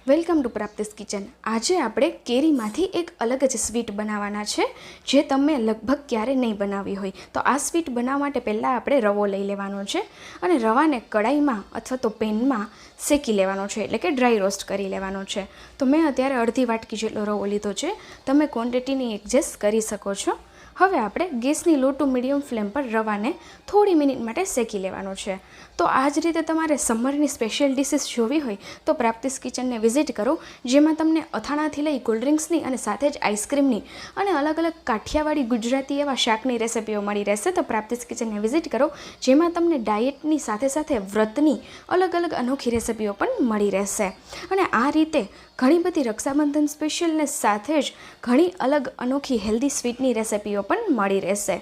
Welcome to પ્રાપ્તિસ kitchen. આજે આપણે કેરીમાંથી એક અલગ જ સ્વીટ બનાવવાના છે જે તમે લગભગ ક્યારે નહીં બનાવી હોય। તો આ સ્વીટ બનાવવા માટે પહેલાં આપણે રવો લઈ લેવાનો છે અને રવાને કડાઈમાં અથવા તો પેનમાં શેકી લેવાનો છે, એટલે કે ડ્રાય રોસ્ટ કરી લેવાનો છે। તો મેં અત્યારે અડધી વાટકી જેટલો રવો લીધો છે, તમે ક્વોન્ટિટીની એડજસ્ટ કરી શકો છો। હવે આપણે ગેસની લો ટુ મીડિયમ ફ્લેમ પર રવાને થોડી મિનિટ માટે શેકી લેવાનો છે। તો આ જ રીતે તમારે સમરની સ્પેશિયલ ડિશિસ જોવી હોય તો પ્રાપ્તિસ કિચનને વિઝિટ કરો, જેમાં તમને અથાણાથી લઈ કોલ્ડ્રિંક્સની અને સાથે જ આઈસ્ક્રીમની અને અલગ અલગ કાઠિયાવાડી ગુજરાતી એવા શાકની રેસિપીઓ મળી રહેશે। તો પ્રાપ્તિસ કિચનને વિઝિટ કરો, જેમાં તમને ડાયટની સાથે સાથે વ્રતની અલગ અલગ અનોખી રેસિપીઓ પણ મળી રહેશે। અને આ રીતે ઘણી બધી રક્ષાબંધન સ્પેશિયલને સાથે જ ઘણી અલગ અનોખી હેલ્ધી સ્વીટની રેસિપીઓ પણ મળી રહેશે।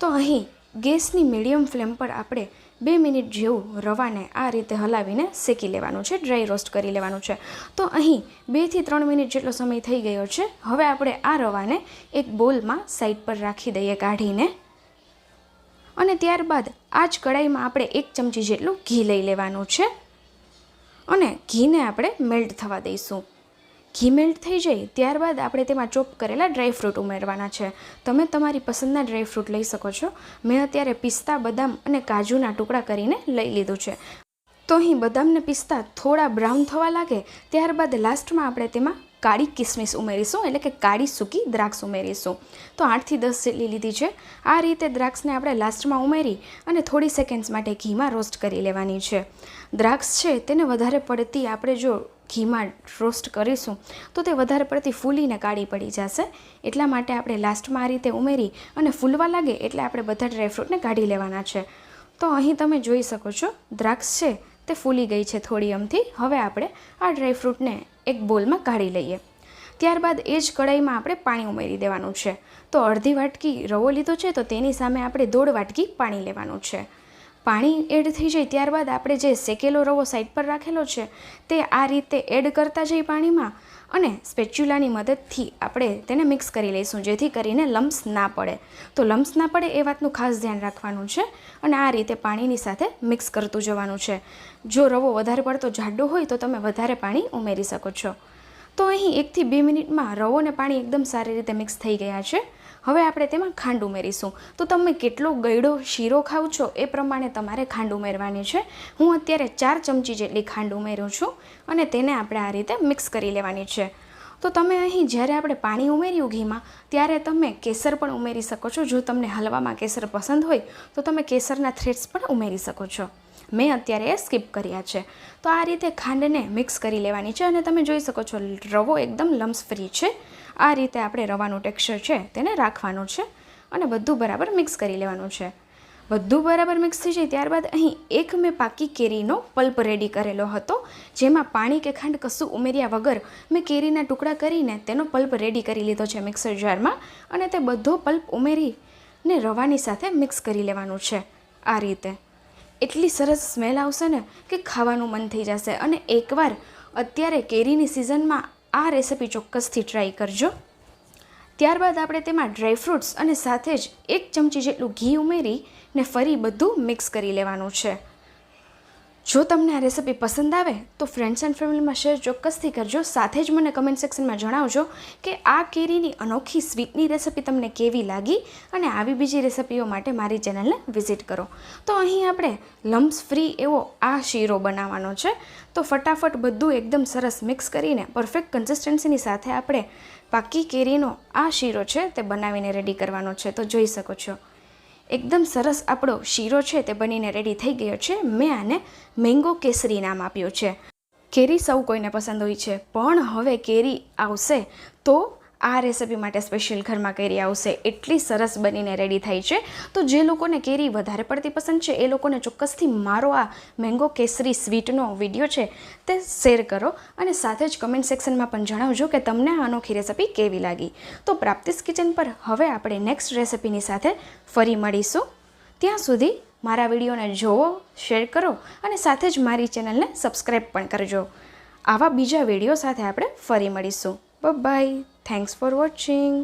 તો અહીં ગેસની મીડિયમ ફ્લેમ પર આપણે 2 મિનિટ જેવું રવાને આ રીતે હલાવીને શેકી લેવાનું છે, ડ્રાય રોસ્ટ કરી લેવાનું છે। તો અહીં 2 થી 3 મિનિટ જેટલો સમય થઈ ગયો છે। હવે આપણે આ રવાને એક બોલમાં સાઈડ પર રાખી દઈએ કાઢીને, અને ત્યારબાદ આ જ કડાઈમાં આપણે 1 ચમચી જેટલું ઘી લઈ લેવાનું છે અને ઘીને આપણે મેલ્ટ થવા દઈશું। ઘી મેલ્ટ થઈ જાય ત્યારબાદ આપણે તેમાં ચોપ કરેલા ડ્રાયફ્રૂટ ઉમેરવાના છે। તમે તમારી પસંદના ડ્રાયફ્રૂટ લઈ શકો છો। મેં અત્યારે પિસ્તા, બદામ અને કાજુના ટુકડા કરીને લઈ લીધું છે। તો અહીં બદામ ને પિસ્તા થોડા બ્રાઉન થવા લાગે ત્યારબાદ લાસ્ટમાં આપણે તેમાં કાળી કિસમિસ ઉમેરીશું, એટલે કે કાળી સૂકી દ્રાક્ષ ઉમેરીશું। તો 8 થી 10 જેટલી લીધી છે। આ રીતે દ્રાક્ષને આપણે લાસ્ટમાં ઉમેરી અને થોડી સેકન્ડ્સ માટે ઘીમાં રોસ્ટ કરી લેવાની છે। દ્રાક્ષ છે તેને વધારે પડતી આપણે જો ઘીમાં રોસ્ટ કરીશું તો તે વધારે પડતી ફૂલીને કાળી પડી જશે, એટલા માટે આપણે લાસ્ટમાં આ રીતે ઉમેરી અને ફૂલવા લાગે એટલે આપણે બધા ડ્રાયફ્રૂટને કાઢી લેવાના છે। તો અહીં તમે જોઈ શકો છો દ્રાક્ષ છે તે ફૂલી ગઈ છે થોડી અમથી। હવે આપણે આ ડ્રાયફ્રૂટને એક બોલમાં કાઢી લઈએ। ત્યારબાદ એ જ કડાઈમાં આપણે પાણી ઉમેરી દેવાનું છે। તો અડધી વાટકી રવો લીધો છે તો તેની સામે આપણે 1.5 વાટકી પાણી લેવાનું છે। પાણી એડ થઈ જાય ત્યારબાદ આપણે જે શેકેલો રવો સાઈડ પર રાખેલો છે તે આ રીતે એડ કરતા જઈ પાણીમાં, અને સ્પેચ્યુલાની મદદથી આપણે તેને મિક્સ કરી લઈશું, જેથી કરીને લમ્સ ના પડે। તો લમ્સ ના પડે એ વાતનું ખાસ ધ્યાન રાખવાનું છે અને આ રીતે પાણીની સાથે મિક્સ કરતું જવાનું છે। જો રવો વધારે પડતો જાડો હોય તો તમે વધારે પાણી ઉમેરી શકો છો। તો અહીં 1 થી 2 મિનિટમાં રવો અને પાણી એકદમ સારી રીતે મિક્સ થઈ ગયા છે। હવે આપણે તેમાં ખાંડ ઉમેરીશું। તો તમે કેટલો ગળ્યો શીરો ખાવ છો એ પ્રમાણે તમારે ખાંડ ઉમેરવાની છે। હું અત્યારે 4 ચમચી જેટલી ખાંડ ઉમેરું છું અને તેને આપણે આ રીતે મિક્સ કરી લેવાની છે। તો તમે અહીં જ્યારે આપણે પાણી ઉમેર્યું ઘીમાં ત્યારે તમે કેસર પણ ઉમેરી શકો છો। જો તમને હલવામાં કેસર પસંદ હોય તો તમે કેસરના થ્રેડ્સ પણ ઉમેરી શકો છો। મેં અત્યારે એ સ્કીપ કર્યા છે। તો આ રીતે ખાંડને મિક્સ કરી લેવાની છે અને તમે જોઈ શકો છો રવો એકદમ લમ્સ ફ્રી છે। આ રીતે આપણે રવાનું ટેક્સચર છે તેને રાખવાનું છે અને બધું બરાબર મિક્સ કરી લેવાનું છે। બધું બરાબર મિક્સ થઈ જાય ત્યારબાદ અહીં એક મેં પાકી કેરીનો પલ્પ રેડી કરેલો હતો, જેમાં પાણી કે ખાંડ કશું ઉમેર્યા વગર મેં કેરીના ટુકડા કરીને તેનો પલ્પ રેડી કરી લીધો છે મિક્સર જારમાં, અને તે બધો પલ્પ ઉમેરીને રવાની સાથે મિક્સ કરી લેવાનું છે। આ રીતે એટલી સરસ સ્મેલ આવશે ને કે ખાવાનું મન થઈ જશે। અને એકવાર અત્યારે કેરીની સિઝનમાં આ રેસિપી ચોક્કસથી ટ્રાય કરજો। ત્યારબાદ આપણે તેમાં ડ્રાયફ્રૂટ્સ અને સાથે જ 1 ચમચી જેટલું ઘી ઉમેરીને ફરી બધું મિક્સ કરી લેવાનું છે। જો તમને આ રેસિપી પસંદ આવે તો ફ્રેન્ડ્સ એન્ડ ફેમિલીમાં શેર ચોક્કસથી કરજો। સાથે જ મને કમેન્ટ સેક્શનમાં જણાવજો કે આ કેરીની અનોખી સ્વીટની રેસિપી તમને કેવી લાગી, અને આવી બીજી રેસિપીઓ માટે મારી ચેનલને વિઝિટ કરો। તો અહીં આપણે લમ્સ ફ્રી એવો આ શીરો બનાવવાનો છે। તો ફટાફટ બધું એકદમ સરસ મિક્સ કરીને પરફેક્ટ કન્સિસ્ટન્સીની સાથે આપણે પાકી કેરીનો આ શીરો છે તે બનાવીને રેડી કરવાનો છે। તો જોઈ શકો છો એકદમ સરસ આપણો શીરો છે તે બનીને રેડી થઈ ગયો છે। મેં આને મેંગો કેસરી નામ આપ્યું છે। કેરી સૌ કોઈને પસંદ હોય છે, પણ હવે કેરી આવશે તો આ રેસિપી માટે સ્પેશિયલ ઘરમાં કેરી આવશે, એટલી સરસ બનીને રેડી થાય છે। તો જે લોકોને કેરી વધારે પડતી પસંદ છે એ લોકોને ચોક્કસથી મારો આ મેંગો કેસરી સ્વીટનો વિડીયો છે તે શેર કરો, અને સાથે જ કમેન્ટ સેક્શનમાં પણ જણાવજો કે તમને આ અનોખી રેસિપી કેવી લાગી। તો પ્રાપ્તિસ કિચન પર હવે આપણે નેક્સ્ટ રેસિપીની સાથે ફરી મળીશું। ત્યાં સુધી મારા વિડીયોને જોવો, શેર કરો અને સાથે જ મારી ચેનલને સબસ્ક્રાઈબ પણ કરજો। આવા બીજા વિડીયો સાથે આપણે ફરી મળીશું। Bye bye, thanks for watching.